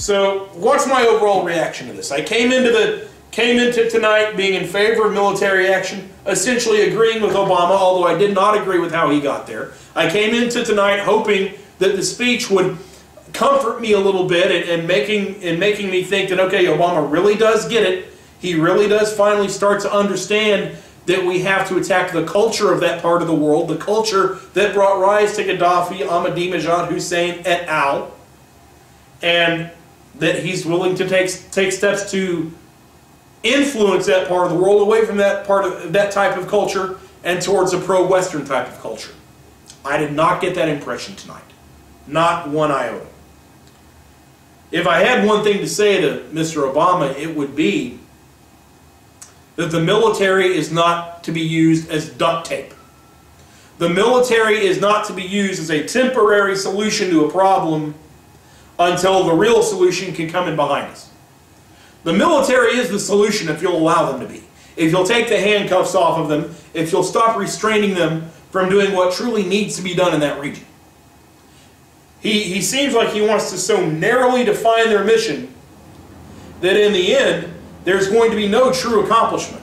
So what's my overall reaction to this? I came into tonight being in favor of military action, essentially agreeing with Obama, although I did not agree with how he got there. I came into tonight hoping that the speech would comfort me a little bit and making me think that, okay, Obama really does get it. He really does finally start to understand that we have to attack the culture of that part of the world, the culture that brought rise to Gaddafi, Ahmadinejad, Hussein, et al., and that he's willing to take steps to influence that part of the world away from that type of culture and towards a pro-Western type of culture. I did not get that impression tonight. Not one iota. If I had one thing to say to Mr. Obama, it would be that the military is not to be used as duct tape. The military is not to be used as a temporary solution to a problem until the real solution can come in behind us. The military is the solution if you'll allow them to be. If you'll take the handcuffs off of them, if you'll stop restraining them from doing what truly needs to be done in that region. He seems like he wants to so narrowly define their mission that in the end, there's going to be no true accomplishment.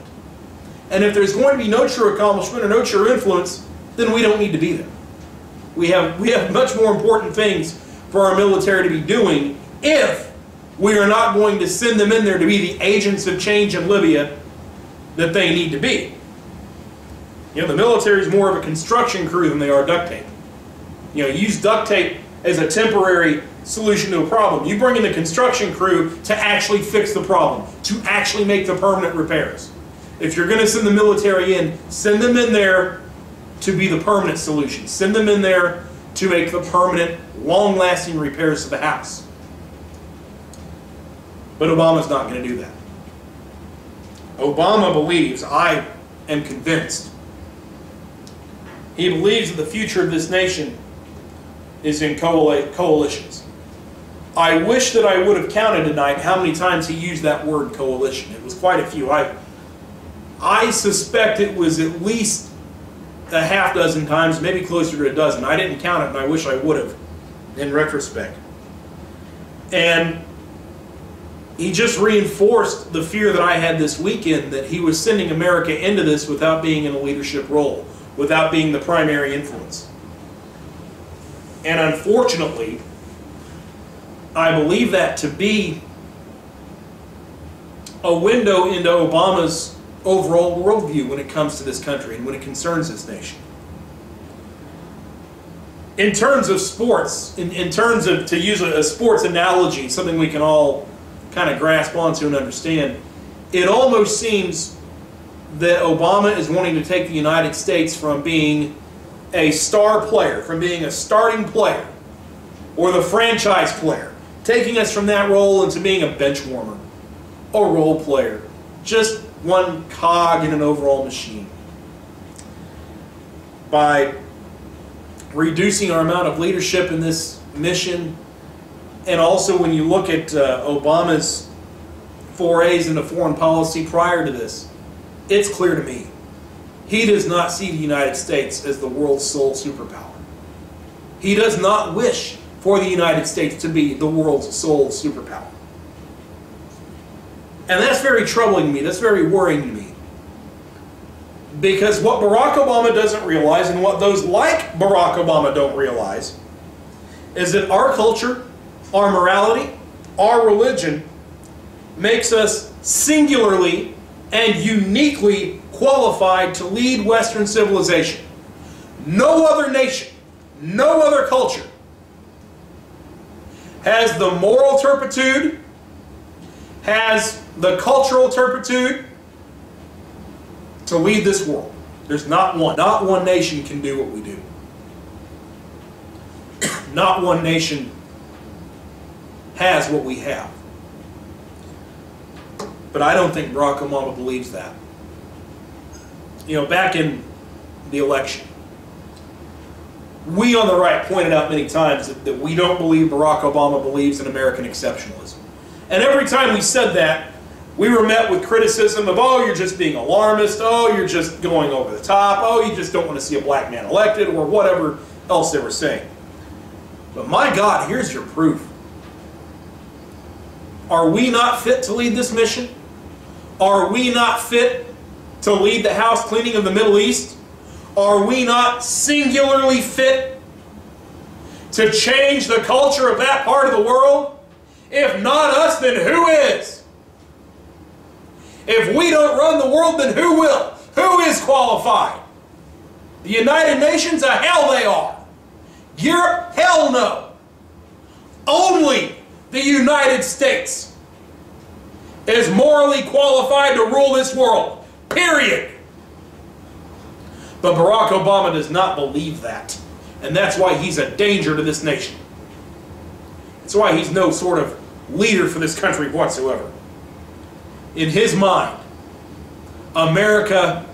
And if there's going to be no true accomplishment or no true influence, then we don't need to be there. We have much more important things for our military to be doing if we are not going to send them in there to be the agents of change in Libya that they need to be. You know, the military is more of a construction crew than they are duct tape. You know, use duct tape as a temporary solution to a problem. You bring in the construction crew to actually fix the problem, to actually make the permanent repairs. If you're going to send the military in, send them in there to be the permanent solution. Send them in there to make the permanent, long-lasting repairs to the house. But Obama's not going to do that. Obama believes, I am convinced, he believes that the future of this nation is in coalitions. I wish that I would have counted tonight how many times he used that word coalition. It was quite a few. I suspect it was at least a half dozen times, maybe closer to a dozen. I didn't count it, and I wish I would have, in retrospect. And he just reinforced the fear that I had this weekend that he was sending America into this without being in a leadership role, without being the primary influence. And unfortunately, I believe that to be a window into Obama's overall worldview when it comes to this country and when it concerns this nation. In terms of sports, in terms of, to use a sports analogy, something we can all kind of grasp onto and understand, it almost seems that Obama is wanting to take the United States from being a star player, from being a starting player, or the franchise player, taking us from that role into being a bench warmer, a role player, just one cog in an overall machine. By reducing our amount of leadership in this mission, and also when you look at Obama's forays into foreign policy prior to this, it's clear to me he does not see the United States as the world's sole superpower. He does not wish for the United States to be the world's sole superpower. And that's very troubling to me. That's very worrying to me. Because what Barack Obama doesn't realize, and what those like Barack Obama don't realize, is that our culture, our morality, our religion makes us singularly and uniquely qualified to lead Western civilization. No other nation, no other culture has the moral turpitude, has the cultural turpitude to lead this world. There's not one. Not one nation can do what we do. Not one nation has what we have. But I don't think Barack Obama believes that. You know, back in the election, we on the right pointed out many times that we don't believe Barack Obama believes in American exceptionalism. And every time we said that, we were met with criticism of, oh, you're just being alarmist, oh, you're just going over the top, oh, you just don't want to see a black man elected, or whatever else they were saying. But my God, here's your proof. Are we not fit to lead this mission? Are we not fit to lead the house cleaning of the Middle East? Are we not singularly fit to change the culture of that part of the world? If not us, then who is? If we don't run the world, then who will? Who is qualified? The United Nations? Hell they are. Europe? Hell no. Only the United States is morally qualified to rule this world. Period. But Barack Obama does not believe that. And that's why he's a danger to this nation. That's why he's no sort of leader for this country whatsoever. In his mind, America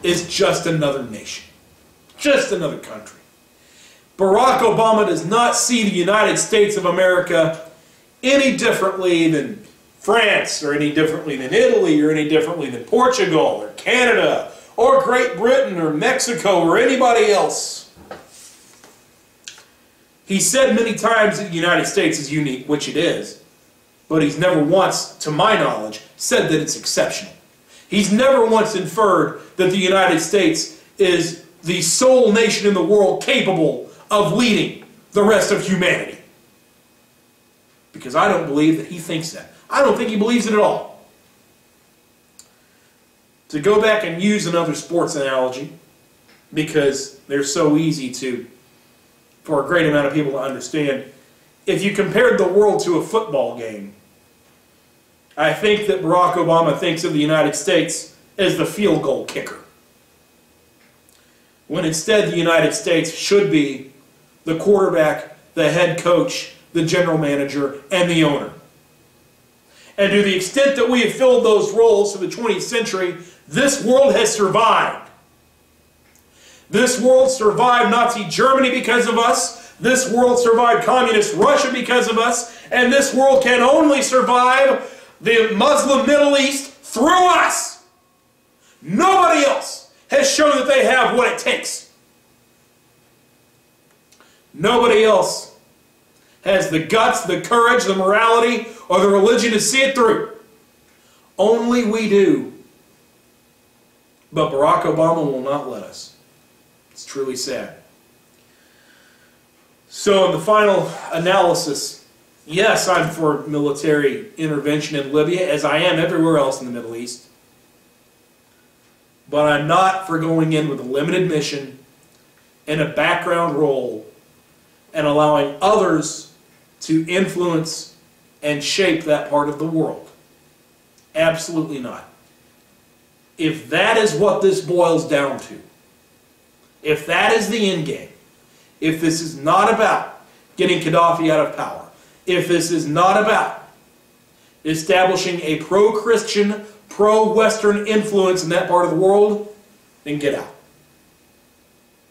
is just another nation. Just another country. Barack Obama does not see the United States of America any differently than France, or any differently than Italy, or any differently than Portugal, or Canada, or Great Britain, or Mexico, or anybody else. He said many times that the United States is unique, which it is, but he's never once, to my knowledge, said that it's exceptional. He's never once inferred that the United States is the sole nation in the world capable of leading the rest of humanity. Because I don't believe that he thinks that. I don't think he believes it at all. To go back and use another sports analogy, because they're so easy for a great amount of people to understand, if you compared the world to a football game, I think that Barack Obama thinks of the United States as the field goal kicker, when instead the United States should be the quarterback, the head coach, the general manager, and the owner. And to the extent that we have filled those roles through the 20th century, this world has survived. This world survived Nazi Germany because of us. This world survived Communist Russia because of us. And this world can only survive the Muslim Middle East through us. Nobody else has shown that they have what it takes. Nobody else has the guts, the courage, the morality, or the religion to see it through. Only we do. But Barack Obama will not let us. It's truly sad. So in the final analysis, yes, I'm for military intervention in Libya, as I am everywhere else in the Middle East. But I'm not for going in with a limited mission and a background role and allowing others to influence and shape that part of the world. Absolutely not. If that is what this boils down to, if that is the end game, if this is not about getting Gaddafi out of power, if this is not about establishing a pro-Christian, pro-Western influence in that part of the world, then get out.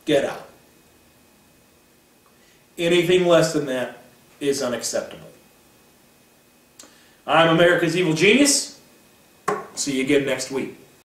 Get out. Anything less than that is unacceptable. I'm America's Evil Genius. See you again next week.